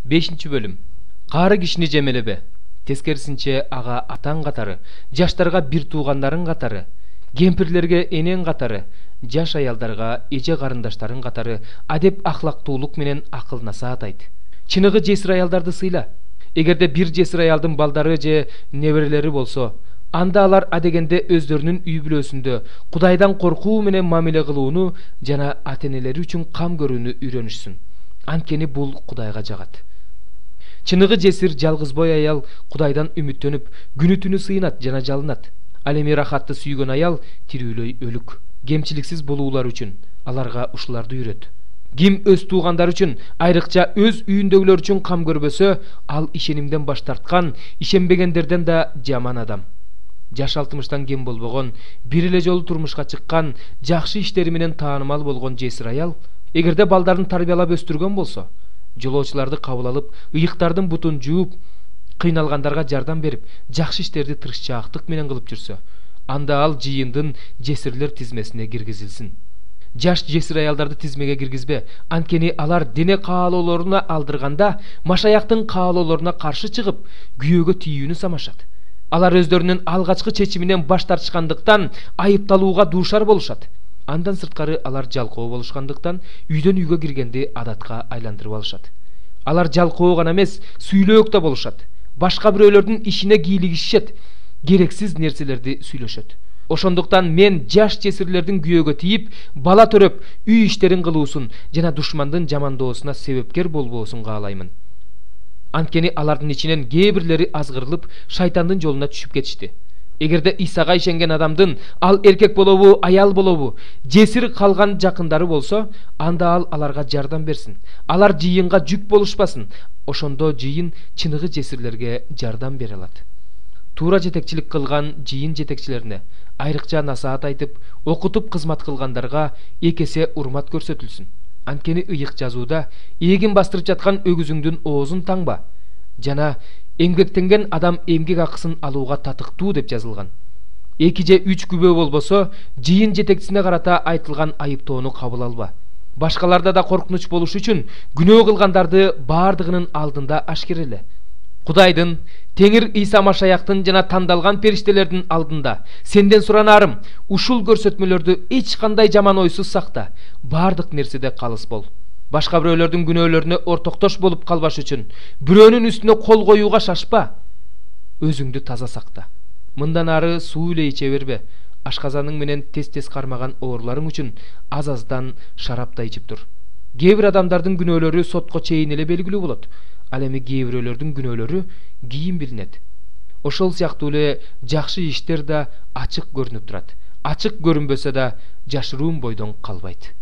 5 bölüm. Кары кишини жемелебе. Тескерисинче ага атаң катары, жаштарга бир туугандарың катары, кемпирлерге энең катары, жаш аялдарга эже карындаштарың катары адеп ахлактуулук менен акыл насаат айт. Чыныгы жесир аялдарды сыйла. Эгерде бир жесир аялдын балдары же неберелери болсо, анда алар адегенде өздөрүнүн үй бүлөсүндө Кудайдан коркуу менен мамиле кылууну жана ата-энелери үчүн кам көрүүнү үйрөнүшсүн. Анткени бул Кудайга жагат. Чыныгы жесир жалгызбой аял Кудайдан үмүттөнүп, күнү түнү сыйнат жана жалынат. Ал эми рахатты сүйгөн аял тирүүлөй өлүк. Кемчиликсиз болуулар үчүн аларга ушуларды үйрөт. Ким өз туугандар үчүн, айрыкча өз үйүндөгүлөр үчүн кам көрбөсө, ал ишенимден баш тарткан, ишенбегендерден да жаман адам. Жаш 60-тан кем болбогон, бир эле жолу турмушка чыккан, жакшы иштери менен таанымал болгон жесир аял, эгерде балдарын тарбиялап өстүргөн болсо, жолоочуларды кабыл алып, ыйыктардын бутун жууп, кыйналгандарга жардам берип, жакшы иштерди тырышчаактык менен кылып жүрсө, анда ал жыйындын жесирлер тизмесине киргизилсин. Жаш жесир аялдарды тизмеге киргизбе, анткени алар дене каалоолоруна алдырганда машаяктын каалоолоруна каршы чыгып, күйөөгө тийүүнү самашат. Алар өздөрүнүн алгачкы чечиминен баш тартышкандыктан айыпталууга дуушар болушат. Андан сырткары алар жалкоо болушкандыктан үйдөн үйгө киргенди адатка айландырып алышат. Алар жалкоо гана эмес, сүйлөөк да болушат. Башка бирөөлөрдүн ишине кийлигишет, керексиз нерселерди сүйлөшөт. Ошондуктан мен жаш жесирлердин күйөөгө тийип, бала төрөп, үй иштерин кылуусун жана душмандын жамандоосуна себепкер болбоосун каалаймын. Анткени алардын ичинен кээ бирлери азгырылып, шайтандын жолуна түшүп кетишти. Эгерде Исага ишенген адамдын ал эркек болобу, аял болобу, жесир калган жакындары болсо, анда ал аларга жардам берсин. Алар жыйынга жүк болушпасын. Ошондо жыйын чыныгы жесирлерге жардам бере алат. Туура жетекчилик кылган жыйын жетекчилерине айрыкча насаат айтып, окутуп кызмат кылгандарга 2 эсе урмат көрсөтүлсүн. Анткени ыйык жазууда эгин бастырып жаткан өгүзүңдүн оозун таңба жана эмгектенген адам эмгек акысын алууга татыктуу деп жазылган. 2 же 3 күбө болбосо, жыйын жетекчисине карата айтылган айыптоону кабыл алба. Башкаларда да коркунуч болуш үчүн күнөө кылгандарды бардыгынын алдында ашкереле. Кудайдын, Теңир Иса Машаяктын жана тандалган периштелердин алдында сенден суранарым, ушул көрсөтмөлөрдү эч кандай жаман ойсуз сакта, бардык нерседе калыс бол. Башка бирөөлөрдүн күнөөлөрүнө ортоктош болуп калбаш үчүн бирөөнүн үстүнө кол коюуга шашпа. Өзүңдү таза сакта. Мындан ары суу эле иче бербе. Ашказаның менен тез-тез кармаган ооруларың үчүн аз-аздан шарап да ичип тур. Кээ бир адамдардын күнөөлөрү сотко чейин эле белгилүү болот. Ал эми кээ бирөөлөрдүн күнөөлөрү кийин билинет. Ошол сыяктуу эле жакшы иштер да ачык көрүнүп турат. Ачык көрүнбөсө да жашыруун бойдон калбайт.